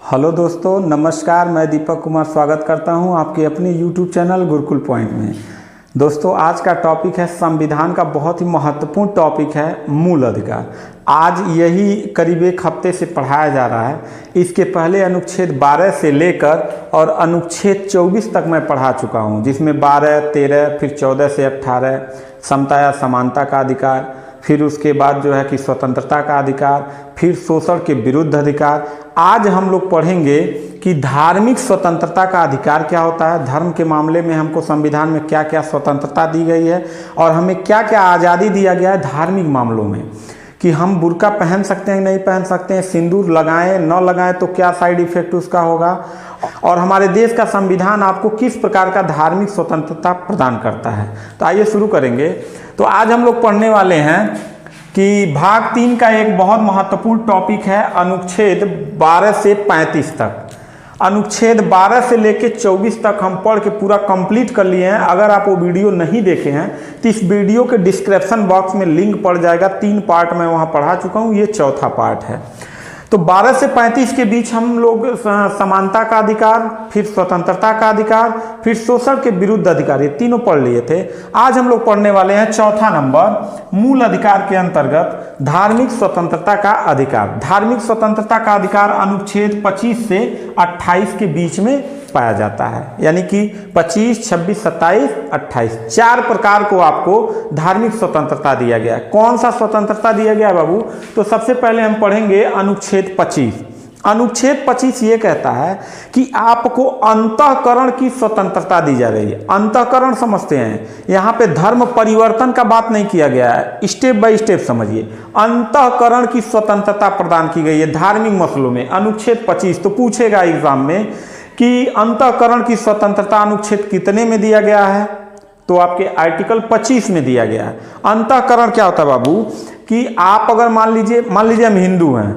Hello दोस्तों, नमस्कार। मैं दीपक कुमार स्वागत करता हूं आपके अपने YouTube चैनल गुरुकुल पॉइंट में। दोस्तों, आज का टॉपिक है संविधान का बहुत ही महत्वपूर्ण टॉपिक है मूल अधिकार। आज यही करीब एक हफ्ते से पढ़ाया जा रहा है। इसके पहले अनुच्छेद 12 से लेकर और अनुच्छेद 24 तक मैं पढ़ा चुका हूं, जिसमें 12, 13 फिर 14 से 18 समता या समानता का अधिकार, फिर उसके बाद जो है कि स्वतंत्रता का अधिकार, फिर शोषण के विरुद्ध अधिकार। आज हम लोग पढ़ेंगे कि धार्मिक स्वतंत्रता का अधिकार क्या होता है, धर्म के मामले में हमको संविधान में क्या क्या स्वतंत्रता दी गई है और हमें क्या क्या आज़ादी दिया गया है धार्मिक मामलों में, कि हम बुर्का पहन सकते हैं नहीं पहन सकते हैं, सिंदूर लगाएं न लगाएं तो क्या साइड इफेक्ट उसका होगा, और हमारे देश का संविधान आपको किस प्रकार का धार्मिक स्वतंत्रता प्रदान करता है। तो आइए शुरू करेंगे। तो आज हम लोग पढ़ने वाले हैं कि भाग 3 का एक बहुत महत्वपूर्ण टॉपिक है अनुच्छेद 12 से 35 तक। अनुच्छेद 12 से लेकर 24 तक हम पढ़ के पूरा कंप्लीट कर लिए हैं। अगर आप वो वीडियो नहीं देखे हैं तो इस वीडियो के डिस्क्रिप्शन बॉक्स में लिंक पड़ जाएगा। 3 पार्ट में वहाँ पढ़ा चुका हूँ, ये चौथा पार्ट है। तो 12 से 35 के बीच हम लोग समानता का अधिकार, फिर स्वतंत्रता का अधिकार, फिर शोषण के विरुद्ध अधिकार, ये तीनों पढ़ लिए थे। आज हम लोग पढ़ने वाले हैं चौथा नंबर मूल अधिकार के अंतर्गत धार्मिक स्वतंत्रता का अधिकार। धार्मिक स्वतंत्रता का अधिकार अनुच्छेद 25 से 28 के बीच में पाया जाता है, यानी कि 25, 26, 27, 28 4 प्रकार को आपको धार्मिक स्वतंत्रता दिया गया है। कौन सा स्वतंत्रता दिया गया है बाबू? तो सबसे पहले हम पढ़ेंगे अनुच्छेद 25। अनुच्छेद 25 ये कहता है कि आपको अंतःकरण की स्वतंत्रता दी जा रही है। अंतःकरण समझते हैं, यहाँ पे धर्म परिवर्तन का बात नहीं किया गया है, स्टेप बाय स्टेप समझिए। अंतःकरण की स्वतंत्रता प्रदान की गई है धार्मिक मसलों में। अनुच्छेद 25 तो पूछेगा एग्जाम में कि अंतःकरण की स्वतंत्रता अनुच्छेद कितने में दिया गया है, तो आपके आर्टिकल 25 में दिया गया है। अंतःकरण क्या होता है बाबू? कि आप अगर मान लीजिए हम हिंदू हैं,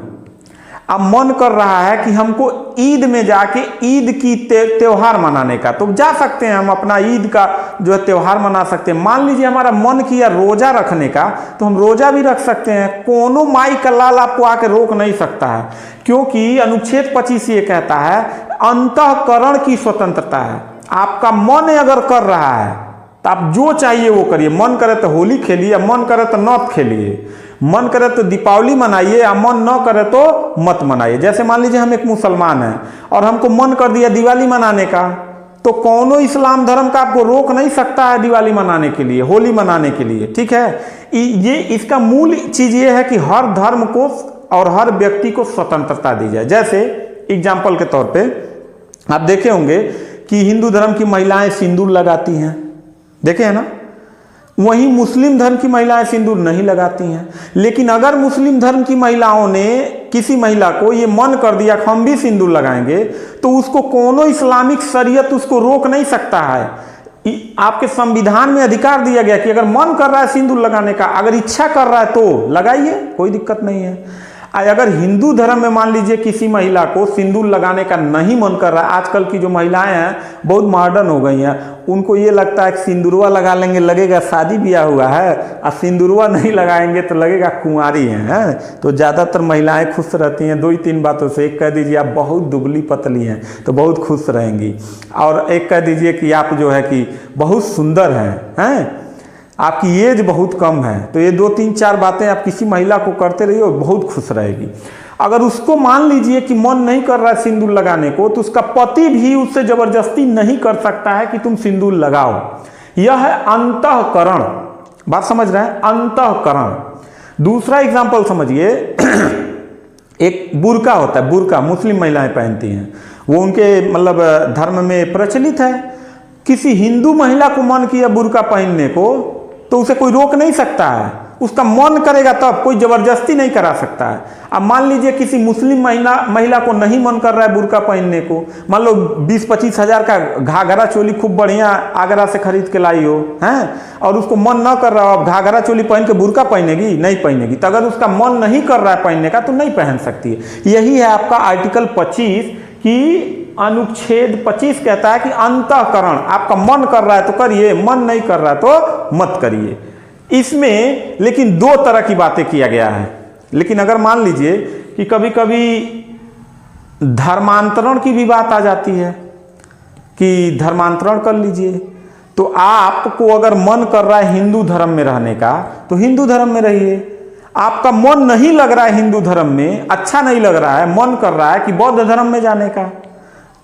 अब मन कर रहा है कि हमको ईद में जाके ईद की त्योहार मनाने का, तो जा सकते हैं हम अपना ईद का जो है त्योहार मना सकते हैं। मान लीजिए हमारा मन किया रोजा रखने का, तो हम रोजा भी रख सकते हैं। कोनो माई का लाल आपको आके रोक नहीं सकता है, क्योंकि अनुच्छेद 25 ये कहता है अंतःकरण की स्वतंत्रता है। आपका मन अगर कर रहा है तो आप जो चाहिए वो करिए। मन करे तो होली खेलिए, मन करे तो नौत खेलिए, मन करे तो दीपावली मनाइए, या मन न करे तो मत मनाइए। जैसे मान लीजिए हम एक मुसलमान हैं और हमको मन कर दिया दिवाली मनाने का, तो कौनो इस्लाम धर्म का आपको रोक नहीं सकता है दिवाली मनाने के लिए, होली मनाने के लिए। ठीक है, ये इसका मूल चीज ये है कि हर धर्म को और हर व्यक्ति को स्वतंत्रता दी जाए। जैसे एग्जाम्पल के तौर पे आप देखे होंगे कि हिंदू धर्म की महिलाएं सिंदूर लगाती हैं, देखे हैं ना। वहीं मुस्लिम धर्म की महिलाएं सिंदूर नहीं लगाती हैं। लेकिन अगर मुस्लिम धर्म की महिलाओं ने किसी महिला को ये मन कर दिया कि हम भी सिंदूर लगाएंगे, तो उसको कोनो इस्लामिक शरीयत उसको रोक नहीं सकता है। आपके संविधान में अधिकार दिया गया कि अगर मन कर रहा है सिंदूर लगाने का, अगर इच्छा कर रहा है तो लगाइए, कोई दिक्कत नहीं है। अगर हिंदू धर्म में मान लीजिए किसी महिला को सिंदूर लगाने का नहीं मन कर रहा है, आजकल की जो महिलाएं हैं बहुत मॉडर्न हो गई हैं, उनको ये लगता है कि सिंदूरवा लगा लेंगे लगेगा शादी ब्याह हुआ है, और सिंदूरवा नहीं लगाएंगे तो लगेगा कुंवारी हैं। तो ज़्यादातर महिलाएं खुश रहती हैं 2-3 बातों से। एक कह दीजिए आप बहुत दुबली पतली हैं तो बहुत खुश रहेंगी, और एक कह दीजिए कि आप जो है कि बहुत सुंदर हैं, आपकी एज बहुत कम है। तो ये 2-3-4 बातें आप किसी महिला को करते रहिए और बहुत खुश रहेगी। अगर उसको मान लीजिए कि मन नहीं कर रहा है सिंदूर लगाने को, तो उसका पति भी उससे जबरदस्ती नहीं कर सकता है कि तुम सिंदूर लगाओ। यह है अंतःकरण। बात समझ रहे हैं? अंतःकरण। दूसरा एग्जाम्पल समझिए, एक बुर्का होता है, बुर्का मुस्लिम महिलाएं पहनती हैं, वो उनके मतलब धर्म में प्रचलित है। किसी हिंदू महिला को मन किया बुर्का पहनने को, तो उसे कोई रोक नहीं सकता है। उसका मन करेगा तब, कोई जबरदस्ती नहीं करा सकता है। अब मान लीजिए किसी मुस्लिम महिला को नहीं मन कर रहा है बुर्का पहनने को, मान लो 20-25 हज़ार का घाघरा चोली खूब बढ़िया आगरा से खरीद के लाई हो हैं, और उसको मन न कर रहा हो, अब घाघरा चोली पहन के बुर्का पहनेगी? नहीं पहनेगी। तो अगर उसका मन नहीं कर रहा है पहनने का तो नहीं पहन सकती है। यही है आपका आर्टिकल 25 की अनुच्छेद 25 कहता है कि अंतःकरण, आपका मन कर रहा है तो करिए, मन नहीं कर रहा है तो मत करिए। इसमें लेकिन 2 तरह की बातें किया गया है। लेकिन अगर मान लीजिए कि कभी कभी धर्मांतरण की भी बात आ जाती है कि धर्मांतरण कर लीजिए। तो आपको अगर मन कर रहा है हिंदू धर्म में रहने का तो हिंदू धर्म में रहिए। आपका मन नहीं लग रहा है हिंदू धर्म में, अच्छा नहीं लग रहा है, मन कर रहा है कि बौद्ध धर्म में जाने का,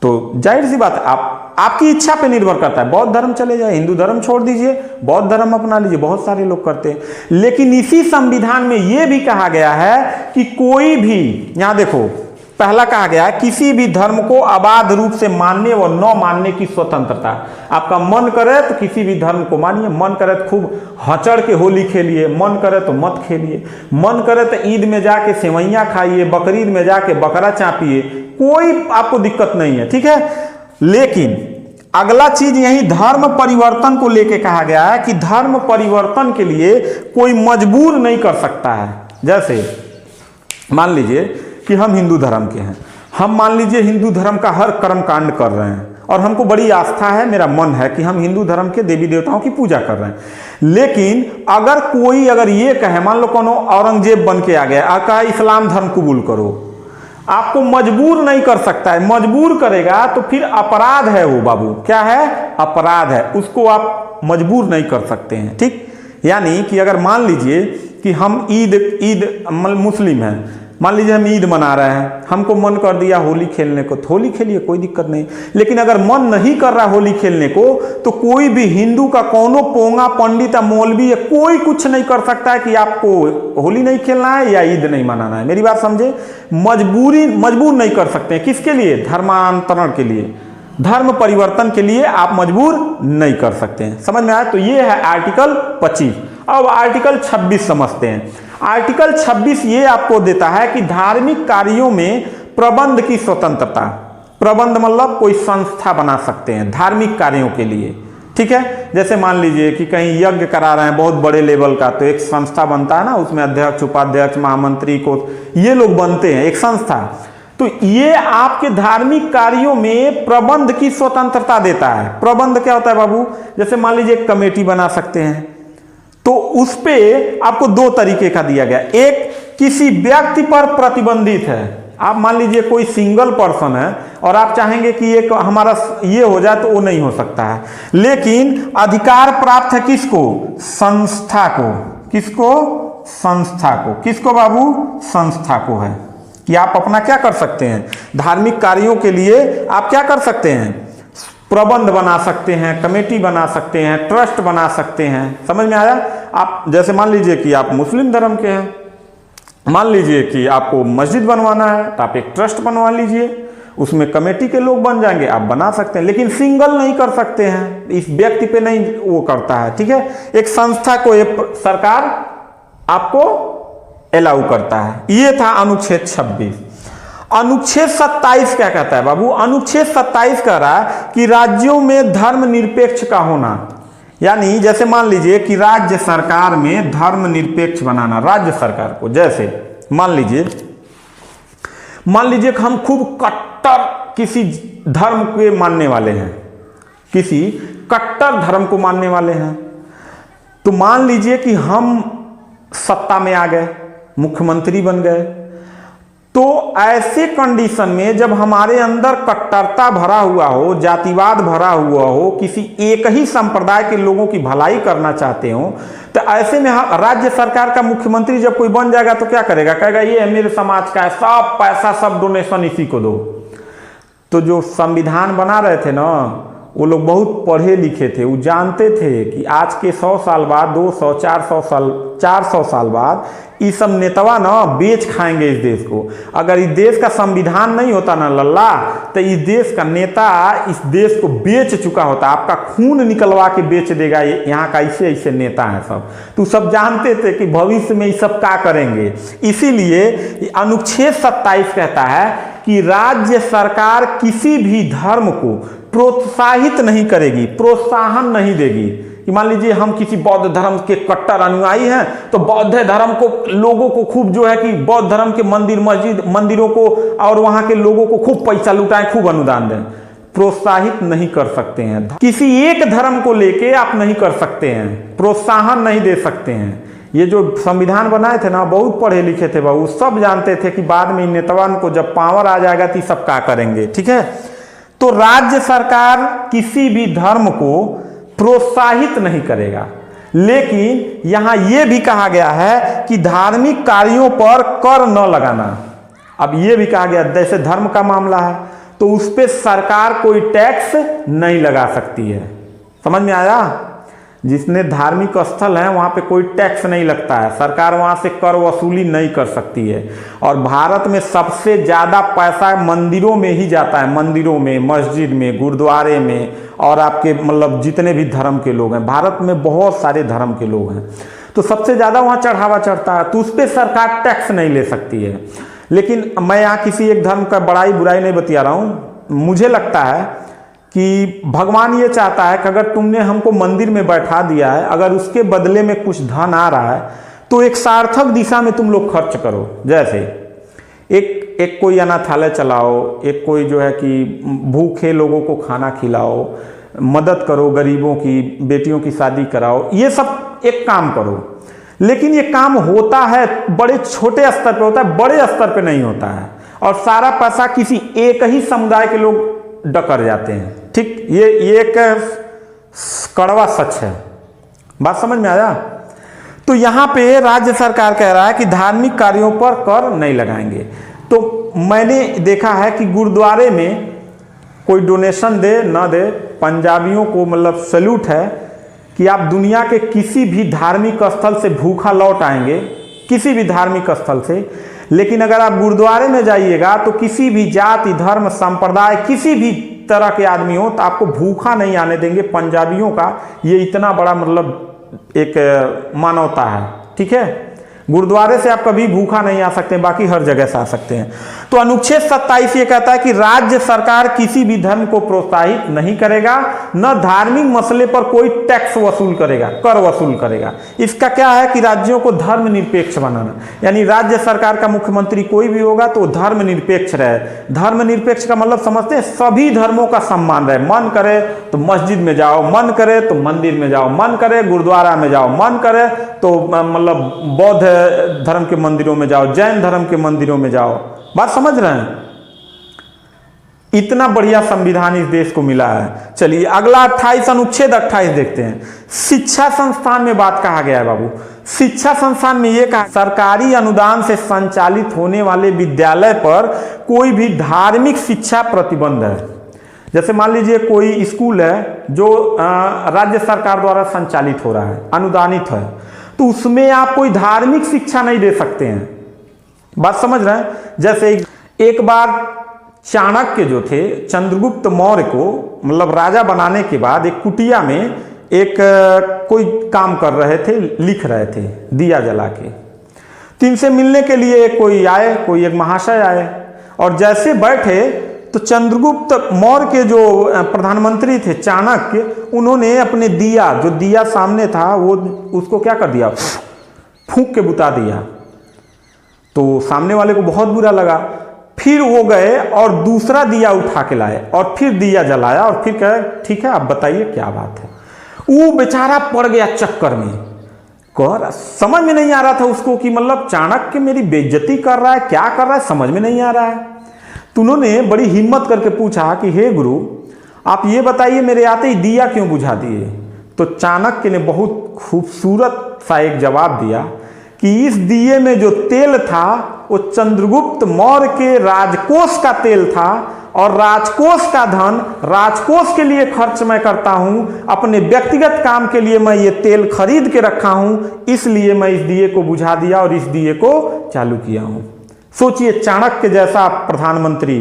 तो जाहिर सी बात है आपकी इच्छा पे निर्भर करता है। बौद्ध धर्म चले जाए, हिंदू धर्म छोड़ दीजिए, बौद्ध धर्म अपना लीजिए, बहुत सारे लोग करते हैं। लेकिन इसी संविधान में यह भी कहा गया है कि कोई भी, यहां देखो पहला कहा गया है किसी भी धर्म को अबाध रूप से मानने व न मानने की स्वतंत्रता। आपका मन करे तो किसी भी धर्म को मानिए, मन करे तो खूब हचड़ के होली खेलिए, मन करे तो मत खेलिए, मन करे तो ईद में जाके सेवैयां खाइए, बकरीद में जाके बकरा चापिए, कोई आपको दिक्कत नहीं है, ठीक है। लेकिन अगला चीज यही धर्म परिवर्तन को लेके कहा गया है कि धर्म परिवर्तन के लिए कोई मजबूर नहीं कर सकता है। जैसे मान लीजिए कि हम हिंदू धर्म के हैं, हम मान लीजिए हिंदू धर्म का हर कर्म कांड कर रहे हैं और हमको बड़ी आस्था है, मेरा मन है कि हम हिंदू धर्म के देवी देवताओं की पूजा कर रहे हैं। लेकिन अगर कोई अगर ये कहे, मान लो कोनो औरंगजेब बन के आ गया, कहा इस्लाम धर्म कबूल करो, आपको मजबूर नहीं कर सकता है। मजबूर करेगा तो फिर अपराध है वो बाबू, क्या है? अपराध है, उसको आप मजबूर नहीं कर सकते हैं, ठीक। यानी कि अगर मान लीजिए कि हम ईद मुस्लिम हैं, मान लीजिए हम ईद मना रहे हैं, हमको मन कर दिया होली खेलने को तो होली खेलिए, कोई दिक्कत नहीं। लेकिन अगर मन नहीं कर रहा होली खेलने को तो कोई भी हिंदू का कोनो पोंगा पंडित या मौलवी या कोई कुछ नहीं कर सकता है कि आपको होली नहीं खेलना है या ईद नहीं मनाना है। मेरी बात समझे, मजबूर नहीं कर सकते हैं। किसके लिए? धर्मांतरण के लिए, धर्म परिवर्तन के लिए आप मजबूर नहीं कर सकते हैं। समझ में आया? तो ये है आर्टिकल 25। अब आर्टिकल 26 समझते हैं। आर्टिकल 26 ये आपको देता है कि धार्मिक कार्यों में प्रबंध की स्वतंत्रता। प्रबंध मतलब कोई संस्था बना सकते हैं धार्मिक कार्यों के लिए, ठीक है। जैसे मान लीजिए कि कहीं यज्ञ करा रहे हैं बहुत बड़े लेवल का, तो एक संस्था बनता है ना, उसमें अध्यक्ष, उपाध्यक्ष, महामंत्री को ये लोग बनते हैं, एक संस्था। तो ये आपके धार्मिक कार्यों में प्रबंध की स्वतंत्रता देता है। प्रबंध क्या होता है बाबू? जैसे मान लीजिए एक कमेटी बना सकते हैं, तो उस पे आपको दो तरीके का दिया गया। एक किसी व्यक्ति पर प्रतिबंधित है, आप मान लीजिए कोई सिंगल पर्सन है और आप चाहेंगे कि एक हमारा ये हो जाए, तो वो नहीं हो सकता है। लेकिन अधिकार प्राप्त है किसको? संस्था को। किसको? संस्था को। किसको बाबू? संस्था को है कि आप अपना क्या कर सकते हैं, धार्मिक कार्यों के लिए आप क्या कर सकते हैं, प्रबंध बना सकते हैं, कमेटी बना सकते हैं, ट्रस्ट बना सकते हैं। समझ में आया? आप जैसे मान लीजिए कि आप मुस्लिम धर्म के हैं, मान लीजिए कि आपको मस्जिद बनवाना है तो आप एक ट्रस्ट बनवा लीजिए, उसमें कमेटी के लोग बन जाएंगे, आप बना सकते हैं। लेकिन सिंगल नहीं कर सकते हैं, इस व्यक्ति पे नहीं वो करता है, ठीक है। एक संस्था को एक सरकार आपको अलाउ करता है। ये था अनुच्छेद 26। अनुच्छेद 27 क्या कहता है बाबू? अनुच्छेद 27 कह रहा है कि राज्यों में धर्म निरपेक्ष का होना। यानी जैसे मान लीजिए कि राज्य सरकार में धर्म निरपेक्ष बनाना, राज्य सरकार को। जैसे मान लीजिए कि हम खूब कट्टर किसी धर्म के मानने वाले हैं, किसी कट्टर धर्म को मानने वाले हैं, तो मान लीजिए कि हम सत्ता में आ गए, मुख्यमंत्री बन गए, तो ऐसे कंडीशन में जब हमारे अंदर कट्टरता भरा हुआ हो, जातिवाद भरा हुआ हो, किसी एक ही संप्रदाय के लोगों की भलाई करना चाहते हो, तो ऐसे में राज्य सरकार का मुख्यमंत्री जब कोई बन जाएगा तो क्या करेगा? कहेगा ये मेरे समाज का है, सब पैसा सब डोनेशन इसी को दो। तो जो संविधान बना रहे थे ना, वो लोग बहुत पढ़े लिखे थे, वो जानते थे कि आज के 100 साल बाद, 200, 400 साल बाद ये सब नेतावा ना बेच खाएंगे इस देश को। अगर इस देश का संविधान नहीं होता ना लल्ला, तो इस देश का नेता इस देश को बेच चुका होता, आपका खून निकलवा के बेच देगा। यहाँ का ऐसे ऐसे नेता हैं सब, तो सब जानते थे कि भविष्य में ये सब क्या करेंगे। इसीलिए अनुच्छेद 27 कहता है कि राज्य सरकार किसी भी धर्म को प्रोत्साहित नहीं करेगी, प्रोत्साहन नहीं देगी। कि मान लीजिए हम किसी बौद्ध धर्म के कट्टर अनुयायी हैं, तो बौद्ध धर्म को लोगों को खूब जो है कि बौद्ध धर्म के मंदिरों को और वहां के लोगों को खूब पैसा लुटाएं, खूब अनुदान दें। प्रोत्साहित नहीं कर सकते हैं, किसी एक धर्म को लेके आप नहीं कर सकते हैं, प्रोत्साहन नहीं दे सकते हैं। ये जो संविधान बनाए थे ना, बहुत पढ़े लिखे थे बाबू, सब जानते थे कि बाद में इन नेताओं को जब पावर आ जाएगा तो सब क्या करेंगे। ठीक है, तो राज्य सरकार किसी भी धर्म को प्रोत्साहित नहीं करेगा, लेकिन यहां यह भी कहा गया है कि धार्मिक कार्यों पर कर न लगाना। अब यह भी कहा गया, जैसे धर्म का मामला है तो उस पर सरकार कोई टैक्स नहीं लगा सकती है। समझ में आया? जिसने धार्मिक स्थल है वहां पे कोई टैक्स नहीं लगता है, सरकार वहां से कर वसूली नहीं कर सकती है। और भारत में सबसे ज्यादा पैसा मंदिरों में ही जाता है, मंदिरों में, मस्जिद में, गुरुद्वारे में, और आपके मतलब जितने भी धर्म के लोग हैं, भारत में बहुत सारे धर्म के लोग हैं, तो सबसे ज्यादा वहां चढ़ावा चढ़ता है, तो उस पर सरकार टैक्स नहीं ले सकती है। लेकिन मैं यहाँ किसी एक धर्म का बड़ाई बुराई नहीं बतिया रहा हूँ, मुझे लगता है कि भगवान ये चाहता है कि अगर तुमने हमको मंदिर में बैठा दिया है, अगर उसके बदले में कुछ धन आ रहा है तो एक सार्थक दिशा में तुम लोग खर्च करो। जैसे एक कोई अनाथालय चलाओ, एक कोई जो है कि भूखे लोगों को खाना खिलाओ, मदद करो, गरीबों की बेटियों की शादी कराओ, ये सब एक काम करो। लेकिन ये काम होता है बड़े छोटे स्तर पे होता है, बड़े स्तर पे नहीं होता है, और सारा पैसा किसी एक ही समुदाय के लोग डकर जाते हैं। ठीक, ये एक कड़वा सच है। बात समझ में आया? तो यहां पे राज्य सरकार कह रहा है कि धार्मिक कार्यों पर कर नहीं लगाएंगे। तो मैंने देखा है कि गुरुद्वारे में कोई डोनेशन दे ना दे, पंजाबियों को मतलब सैल्यूट है कि आप दुनिया के किसी भी धार्मिक स्थल से भूखा लौट आएंगे, किसी भी धार्मिक स्थल से। लेकिन अगर आप गुरुद्वारे में जाइएगा तो किसी भी जाति, धर्म, संप्रदाय, किसी भी तरह के आदमी हो तो आपको भूखा नहीं आने देंगे। पंजाबियों का ये इतना बड़ा मतलब एक मानवता है। ठीक है, गुरुद्वारे से आप कभी भूखा नहीं आ सकते, बाकी हर जगह से आ सकते हैं। तो अनुच्छेद 27 ये कहता है कि राज्य सरकार किसी भी धर्म को प्रोत्साहित नहीं करेगा, न धार्मिक मसले पर कोई टैक्स वसूल करेगा, कर वसूल करेगा। इसका क्या है कि राज्यों को धर्मनिरपेक्ष बनाना, यानी राज्य सरकार का मुख्यमंत्री कोई भी होगा तो धर्मनिरपेक्ष रहे। धर्मनिरपेक्ष का मतलब समझते हैं, सभी धर्मों का सम्मान रहे। मन करे तो मस्जिद में जाओ, मन करे तो मंदिर में जाओ, मन करे गुरुद्वारा में जाओ, मन करे तो मतलब बौद्ध धर्म के मंदिरों में जाओ, जैन धर्म के मंदिरों में जाओ। बात समझ रहे हैं? इतना बढ़िया संविधान इस देश को मिला है। चलिए अगला 28 अनुच्छेद 28 देखते हैं। शिक्षा संस्थान में बात कहा गया है बाबू। शिक्षा संस्थान में यह कहा, सरकारी अनुदान से संचालित होने वाले विद्यालय पर कोई भी धार्मिक शिक्षा प्रतिबंध है। जैसे मान लीजिए कोई स्कूल है जो राज्य सरकार द्वारा संचालित हो रहा है, अनुदानित है, तो उसमें आप कोई धार्मिक शिक्षा नहीं दे सकते हैं। बात समझ रहे हैं? जैसे एक बार चाणक्य जो थे, चंद्रगुप्त मौर्य को मतलब राजा बनाने के बाद एक कुटिया में एक कोई काम कर रहे थे, लिख रहे थे दिया जला के। तो इनसे मिलने के लिए कोई आए, कोई एक महाशय आए, और जैसे बैठे तो चंद्रगुप्त मौर्य के जो प्रधानमंत्री थे चाणक्य, उन्होंने अपने दिया, जो दिया सामने था, वो उसको क्या कर दिया, फूंक के बुता दिया। तो सामने वाले को बहुत बुरा लगा। फिर वो गए और दूसरा दिया उठा के लाए और फिर दिया जलाया और फिर कहे ठीक है आप बताइए क्या बात है। वो बेचारा पड़ गया चक्कर में, कर समझ में नहीं आ रहा था उसको कि मतलब चाणक्य मेरी बेइज्जती कर रहा है, क्या कर रहा है, समझ में नहीं आ रहा है। तो उन्होंने बड़ी हिम्मत करके पूछा कि हे गुरु आप ये बताइए मेरे आते ही दिया क्यों बुझा दिए। तो चाणक्य ने बहुत खूबसूरत सा एक जवाब दिया कि इस दिए में जो तेल था वो चंद्रगुप्त मौर्य के राजकोष का तेल था, और राजकोष का धन राजकोष के लिए खर्च मैं करता हूं, अपने व्यक्तिगत काम के लिए मैं ये तेल खरीद के रखा हूं, इसलिए मैं इस दिए को बुझा दिया और इस दिए को चालू किया हूं। सोचिए चाणक्य जैसा प्रधानमंत्री,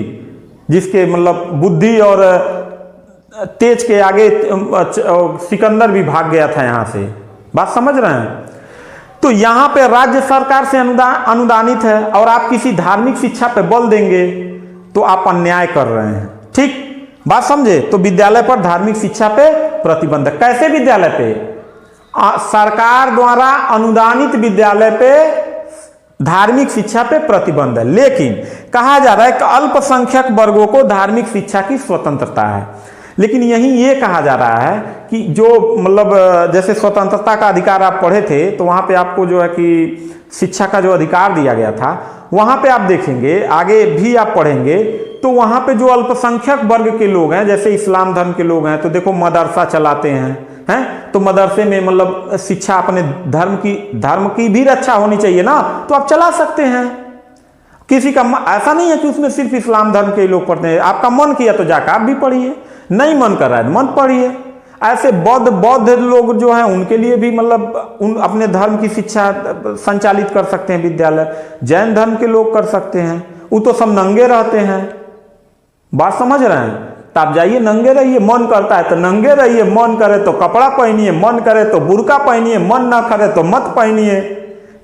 जिसके मतलब बुद्धि और तेज के आगे सिकंदर भी भाग गया था यहां से। बात समझ रहे हैं? तो यहां पे राज्य सरकार से अनुदानित है और आप किसी धार्मिक शिक्षा पे बल देंगे तो आप अन्याय कर रहे हैं। ठीक बात समझे? तो विद्यालय पर धार्मिक शिक्षा पे प्रतिबंध। कैसे विद्यालय पे? सरकार द्वारा अनुदानित विद्यालय पे धार्मिक शिक्षा पे प्रतिबंध है, लेकिन कहा जा रहा है कि अल्पसंख्यक वर्गों को धार्मिक शिक्षा की स्वतंत्रता है। लेकिन यहीं ये कहा जा रहा है कि जो मतलब जैसे स्वतंत्रता का अधिकार आप पढ़े थे तो वहाँ पे आपको जो है कि शिक्षा का जो अधिकार दिया गया था, वहाँ पे आप देखेंगे आगे भी आप पढ़ेंगे तो वहाँ पे जो अल्पसंख्यक वर्ग के लोग हैं, जैसे इस्लाम धर्म के लोग हैं, तो देखो मदरसा चलाते हैं तो मदरसे में मतलब शिक्षा अपने धर्म की भी रक्षा होनी चाहिए ना, तो आप चला सकते हैं। किसी का ऐसा नहीं है कि उसमें सिर्फ इस्लाम धर्म के लोग पढ़ते हैं। आपका मन किया तो जाकर आप भी पढ़िए, नहीं मन कर रहा है मत पढ़िए। ऐसे बौद्ध लोग जो हैं उनके लिए भी मतलब उन अपने धर्म की शिक्षा संचालित कर सकते हैं विद्यालय। जैन धर्म के लोग कर सकते हैं, वो तो सब नंगे रहते हैं। बात समझ रहे हैं? तो आप जाइए नंगे रहिए, मन करता है तो नंगे रहिए, मन करे तो कपड़ा पहनिए, मन करे तो बुर्का पहनिए, मन ना करे तो मत पहनिए।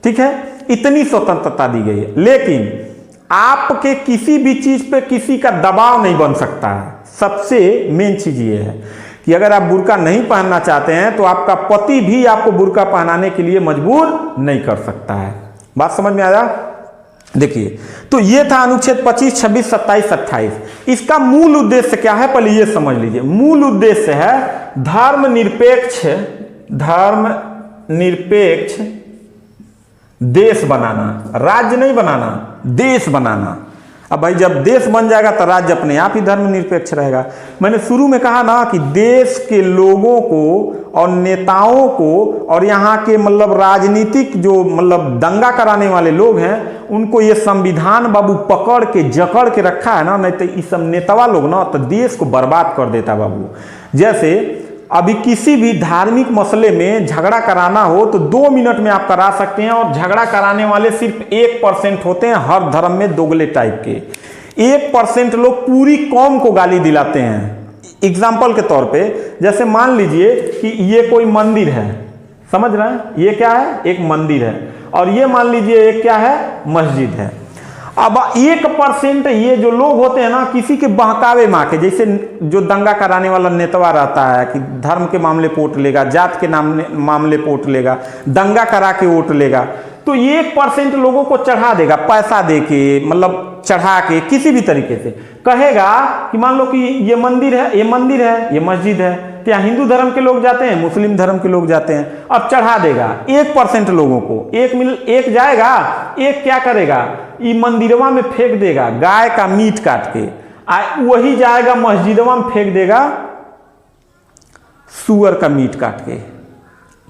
ठीक है, इतनी स्वतंत्रता दी गई है। लेकिन आपके किसी भी चीज पे किसी का दबाव नहीं बन सकता है। सबसे मेन चीज ये है कि अगर आप बुर्का नहीं पहनना चाहते हैं तो आपका पति भी आपको बुर्का पहनाने के लिए मजबूर नहीं कर सकता है। बात समझ में आया? देखिए, तो ये था अनुच्छेद 25, 26, 27, 28। इसका मूल उद्देश्य क्या है पहले ये समझ लीजिए। मूल उद्देश्य है धर्मनिरपेक्ष देश बनाना, राज्य नहीं बनाना, देश बनाना। अब भाई जब देश बन जाएगा तो राज्य अपने आप ही धर्मनिरपेक्ष रहेगा। मैंने शुरू में कहा ना कि देश के लोगों को और नेताओं को और यहाँ के मतलब राजनीतिक जो मतलब दंगा कराने वाले लोग हैं उनको ये संविधान बाबू पकड़ के जकड़ के रखा है ना, नहीं तो इस सब नेतावा लोग ना तो देश को बर्बाद कर देता बाबू। जैसे अभी किसी भी धार्मिक मसले में झगड़ा कराना हो तो 2 मिनट में आप करा सकते हैं, और झगड़ा कराने वाले सिर्फ 1% होते हैं हर धर्म में, दोगले टाइप के 1% लोग पूरी कौम को गाली दिलाते हैं। एग्जाम्पल के तौर पे जैसे मान लीजिए कि ये कोई मंदिर है, समझ रहे हैं, ये क्या है, एक मंदिर है, और ये मान लीजिए एक क्या है, मस्जिद है। अब 1% ये जो लोग होते हैं ना किसी के बहकावे माँ के, जैसे जो दंगा कराने वाला नेतवा रहता है कि धर्म के मामले पे वोट लेगा, जात के मामले पे वोट लेगा, दंगा करा के वोट लेगा, तो 1% लोगों को चढ़ा देगा पैसा दे के, मतलब चढ़ा के किसी भी तरीके से कहेगा कि मान लो कि ये मंदिर है, ये मस्जिद है, क्या हिंदू धर्म के लोग जाते हैं, मुस्लिम धर्म के लोग जाते हैं, अब चढ़ा देगा 1% लोगों को। एक जाएगा, एक क्या करेगा, ये मंदिरवा में फेंक देगा गाय का मीट काट के, वही जाएगा मस्जिदवा में फेंक देगा सुअर का मीट काट के।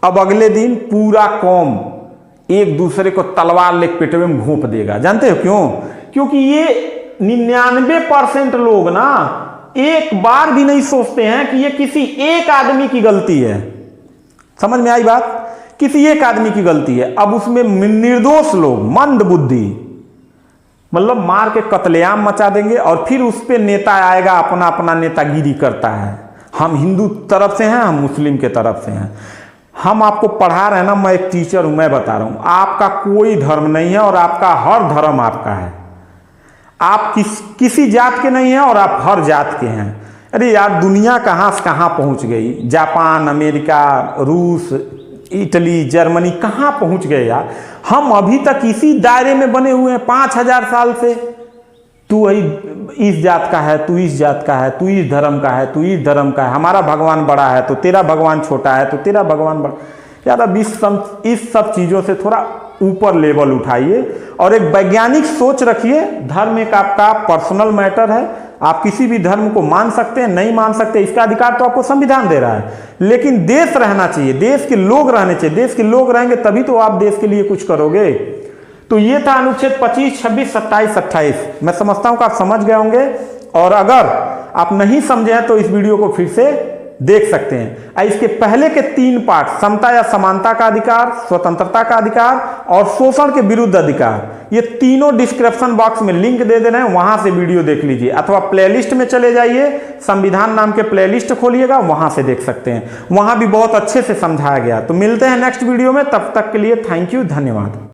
अब अगले दिन पूरा कौम एक दूसरे को तलवार लेके पेटवे में घोंप देगा। जानते हो क्यों? क्योंकि ये 99% लोग ना एक बार भी नहीं सोचते हैं कि ये किसी एक आदमी की गलती है। समझ में आई बात? किसी एक आदमी की गलती है। अब उसमें निर्दोष लोग मंद बुद्धि मतलब मार के कत्लेआम मचा देंगे, और फिर उस पे नेता आएगा अपना अपना नेतागिरी करता है, हम हिंदू तरफ से हैं, हम मुस्लिम के तरफ से हैं। हम आपको पढ़ा रहे हैं ना, मैं एक टीचर हूं, मैं बता रहा हूं आपका कोई धर्म नहीं है और आपका हर धर्म आपका है। आप किसी जात के नहीं हैं और आप हर जात के हैं। अरे यार दुनिया कहाँ से कहाँ पहुंच गई, जापान, अमेरिका, रूस, इटली, जर्मनी कहाँ पहुंच गए यार। हम अभी तक इसी दायरे में बने हुए हैं 5000 साल से। तू वही इस जात का है, तू इस जात का है, तू इस धर्म का है, तू इस धर्म का है, हमारा भगवान बड़ा है तो तेरा भगवान छोटा है, तो तेरा भगवान बड़ा। यार अब इस सब चीज़ों से थोड़ा ऊपर लेवल उठाइए और एक वैज्ञानिक सोच रखिए। धर्म एक आपका पर्सनल मैटर है, आप किसी भी धर्म को मान सकते हैं, नहीं मान सकते, इसका अधिकार तो आपको संविधान दे रहा है। लेकिन देश रहना चाहिए, देश के लोग रहने चाहिए, देश के लोग रहेंगे तभी तो आप देश के लिए कुछ करोगे। तो ये था अनुच्छेद 25, 26, 27, 28। मैं समझता हूं कि आप समझ गए होंगे, और अगर आप नहीं समझे हैं तो इस वीडियो को फिर से देख सकते हैं। इसके पहले के 3 पार्ट, समता या समानता का अधिकार, स्वतंत्रता का अधिकार और शोषण के विरुद्ध अधिकार, ये तीनों डिस्क्रिप्शन बॉक्स में लिंक दे दे रहे हैं, वहां से वीडियो देख लीजिए, अथवा प्लेलिस्ट में चले जाइए, संविधान नाम के प्लेलिस्ट खोलिएगा, वहां से देख सकते हैं। वहां भी बहुत अच्छे से समझाया गया। तो मिलते हैं नेक्स्ट वीडियो में, तब तक के लिए थैंक यू, धन्यवाद।